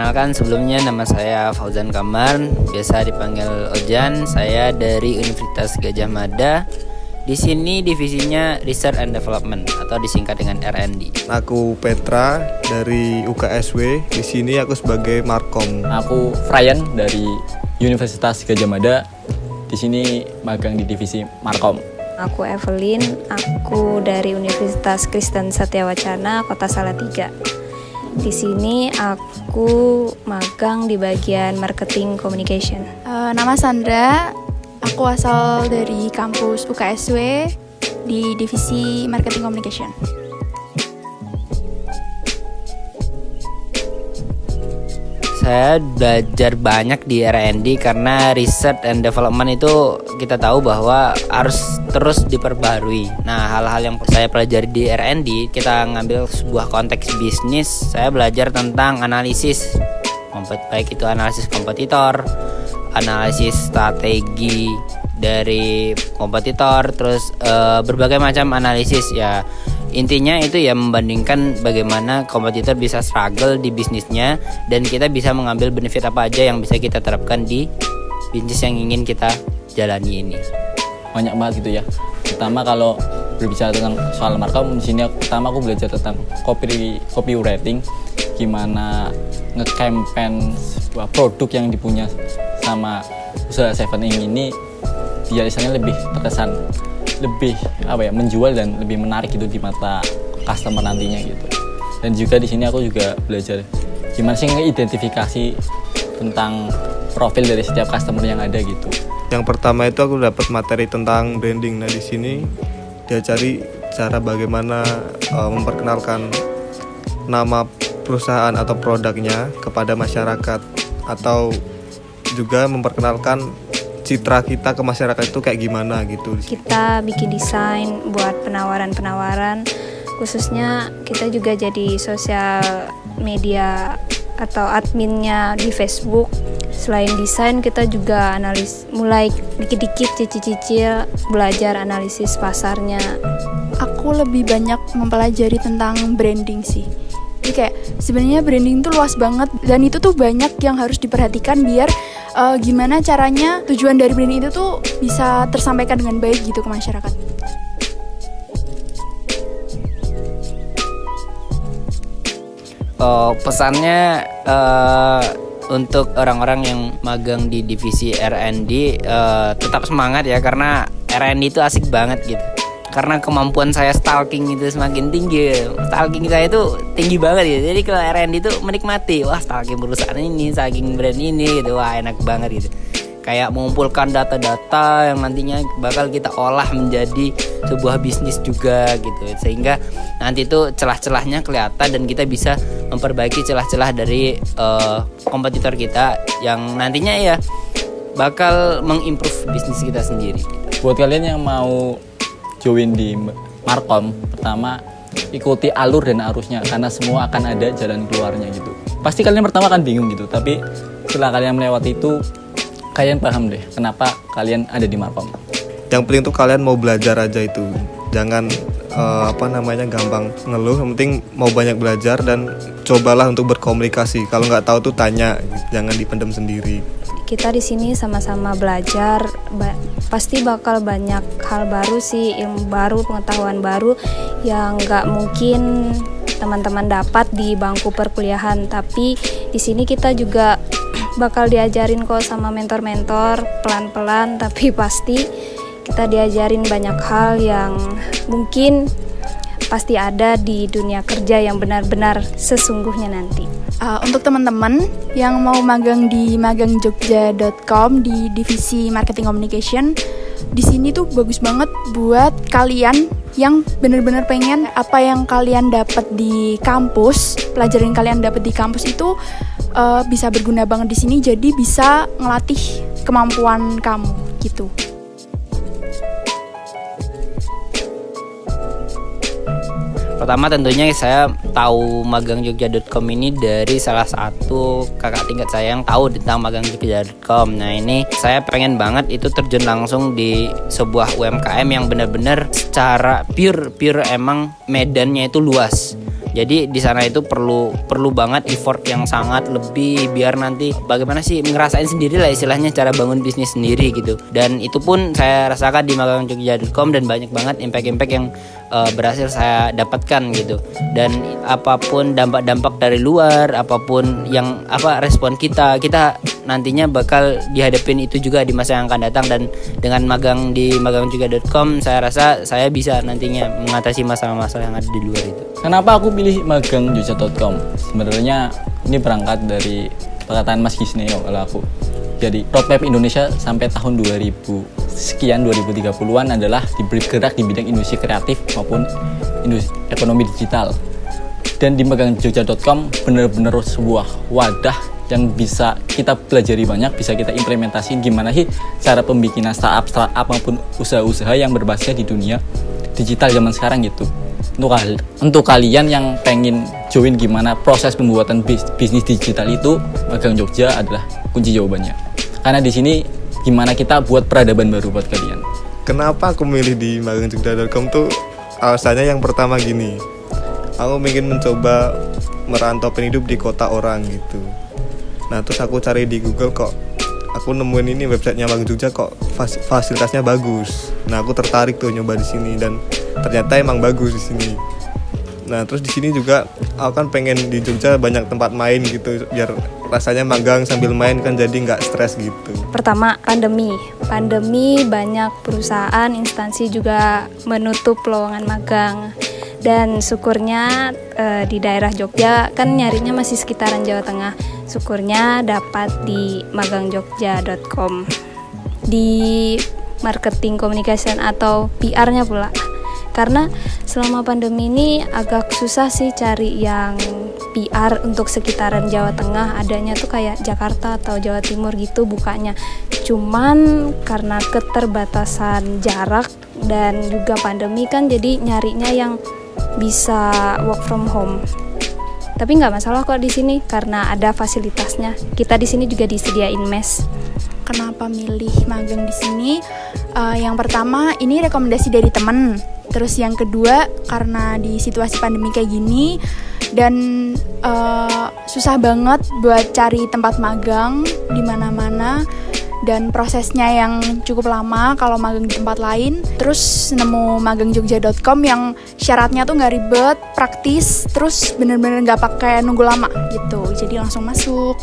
Perkenalkan, sebelumnya nama saya Fauzan Kamar, biasa dipanggil Ojan. Saya dari Universitas Gadjah Mada. Di sini divisinya Research and Development atau disingkat dengan R&D. Aku Petra dari UKSW. Di sini aku sebagai Markom. Aku Fryan dari Universitas Gadjah Mada. Di sini magang di divisi Markom. Aku Evelyn, aku dari Universitas Kristen Satya Wacana, Kota Salatiga. Di sini aku magang di bagian marketing communication. Nama Sandra, aku asal dari kampus UKSW di divisi marketing communication. Saya belajar banyak di R&D karena research and development itu kita tahu bahwa harus terus diperbarui. Nah, hal-hal yang saya pelajari di R&D, kita ngambil sebuah konteks bisnis. Saya belajar tentang analisis, baik itu analisis kompetitor, analisis strategi dari kompetitor, terus berbagai macam analisis ya. Intinya itu ya membandingkan bagaimana kompetitor bisa struggle di bisnisnya dan kita bisa mengambil benefit apa aja yang bisa kita terapkan di bisnis yang ingin kita jalani ini. Banyak banget gitu ya. Pertama kalau berbicara tentang soal markom, di sini pertama aku belajar tentang copywriting, gimana nge-campaign sebuah produk yang dipunya sama usaha Seven Ing ini biar misalnya lebih terkesan, lebih menjual dan lebih menarik gitu di mata customer nantinya gitu. Dan juga di sini aku juga belajar gimana sih ngeidentifikasi tentang profil dari setiap customer yang ada gitu. Yang pertama itu aku dapat materi tentang branding. Nah, di sini diajari cara bagaimana memperkenalkan nama perusahaan atau produknya kepada masyarakat, atau juga memperkenalkan citra kita ke masyarakat itu kayak gimana gitu. Kita bikin desain buat penawaran-penawaran, khususnya kita juga jadi sosial media atau adminnya di Facebook. Selain desain, kita juga mulai dikit-dikit cicil-cicil belajar analisis pasarnya. Aku lebih banyak mempelajari tentang branding sih. Jadi kayak sebenarnya branding itu luas banget dan itu tuh banyak yang harus diperhatikan biar gimana caranya tujuan dari branding itu tuh bisa tersampaikan dengan baik gitu ke masyarakat. Pesannya untuk orang-orang yang magang di divisi R&D, tetap semangat ya, karena R&D itu asik banget gitu. Karena kemampuan saya stalking itu semakin tinggi, stalking saya itu tinggi banget gitu. Jadi kalau R&D itu menikmati, wah stalking perusahaan ini, stalking brand ini gitu, wah enak banget gitu. Kayak mengumpulkan data-data yang nantinya bakal kita olah menjadi sebuah bisnis juga gitu. Sehingga nanti itu celah-celahnya kelihatan dan kita bisa memperbaiki celah-celah dari kompetitor kita yang nantinya ya bakal mengimprove bisnis kita sendiri. Buat kalian yang mau join di Markom, pertama ikuti alur dan arusnya karena semua akan ada jalan keluarnya gitu. Pasti kalian pertama akan bingung gitu, tapi setelah kalian melewati itu kalian paham deh kenapa kalian ada di Markom. Yang penting tuh kalian mau belajar aja itu. Jangan gampang ngeluh, yang penting mau banyak belajar dan cobalah untuk berkomunikasi. Kalau nggak tahu tuh tanya, jangan dipendam sendiri. Kita di sini sama-sama belajar, pasti bakal banyak hal baru sih, ilmu baru, pengetahuan baru yang nggak mungkin teman-teman dapat di bangku perkuliahan. Tapi di sini kita juga bakal diajarin kok sama mentor-mentor pelan-pelan, tapi pasti kita diajarin banyak hal yang mungkin pasti ada di dunia kerja yang benar-benar sesungguhnya nanti. Untuk teman-teman yang mau magang di magangjogja.com di divisi marketing communication, di sini tuh bagus banget buat kalian yang benar-benar pengen apa yang kalian dapat di kampus, pelajaran yang kalian dapat di kampus itu bisa berguna banget di sini, jadi bisa ngelatih kemampuan kamu gitu. Pertama tentunya saya tahu magangjogja.com ini dari salah satu kakak tingkat saya yang tahu tentang magangjogja.com. Nah ini saya pengen banget itu terjun langsung di sebuah UMKM yang benar-benar secara pure emang medannya itu luas. Jadi di sana itu perlu banget effort yang sangat lebih biar nanti bagaimana sih ngerasain sendiri lah istilahnya cara bangun bisnis sendiri gitu. Dan itu pun saya rasakan di magangjogja.com dan banyak banget impact yang berhasil saya dapatkan gitu. Dan apapun dampak-dampak dari luar, apapun yang respon kita nantinya bakal dihadapin itu juga di masa yang akan datang. Dan dengan magang di magangjogja.com saya rasa saya bisa nantinya mengatasi masalah-masalah yang ada di luar itu. Kenapa aku pilih magangjogja.com? Sebenarnya ini berangkat dari perkataan Mas Gisneo kalau aku. Jadi roadmap Indonesia sampai tahun 2030-an adalah bergerak di bidang industri kreatif maupun industri ekonomi digital. Dan di magangjogja.com benar-benar sebuah wadah yang bisa kita pelajari banyak, bisa kita implementasiin gimana sih cara pembikinan startup maupun usaha-usaha yang berbasis di dunia digital zaman sekarang gitu. Untuk kalian yang pengen join gimana proses pembuatan bisnis digital itu, Magang Jogja adalah kunci jawabannya. Karena di sini gimana kita buat peradaban baru buat kalian. Kenapa aku milih di magangjogja.com tuh alasannya yang pertama gini. Aku ingin mencoba merantau hidup di kota orang gitu. Nah terus aku cari di Google kok aku nemuin ini websitenya Magang Jogja kok fasilitasnya bagus. Nah aku tertarik tuh nyoba di sini dan ternyata emang bagus di sini. Nah terus di sini juga aku kan pengen di Jogja banyak tempat main gitu biar rasanya magang sambil main kan jadi nggak stres gitu. Pertama, pandemi banyak perusahaan, instansi juga menutup lowongan magang. Dan syukurnya di daerah Jogja kan nyarinya masih sekitaran Jawa Tengah. Syukurnya dapat di magangjogja.com di marketing communication atau PR-nya pula. Karena selama pandemi ini agak susah sih cari yang PR untuk sekitaran Jawa Tengah, adanya tuh kayak Jakarta atau Jawa Timur gitu bukanya. Cuman karena keterbatasan jarak dan juga pandemi kan jadi nyarinya yang bisa work from home. Tapi nggak masalah kok di sini karena ada fasilitasnya. Kita di sini juga disediain mes. Kenapa milih magang di sini? Yang pertama ini rekomendasi dari temen. Terus yang kedua karena di situasi pandemi kayak gini dan susah banget buat cari tempat magang di mana-mana dan prosesnya yang cukup lama kalau magang di tempat lain. Terus nemu magangjogja.com yang syaratnya tuh nggak ribet, praktis, terus bener-bener nggak pakai nunggu lama gitu. Jadi langsung masuk.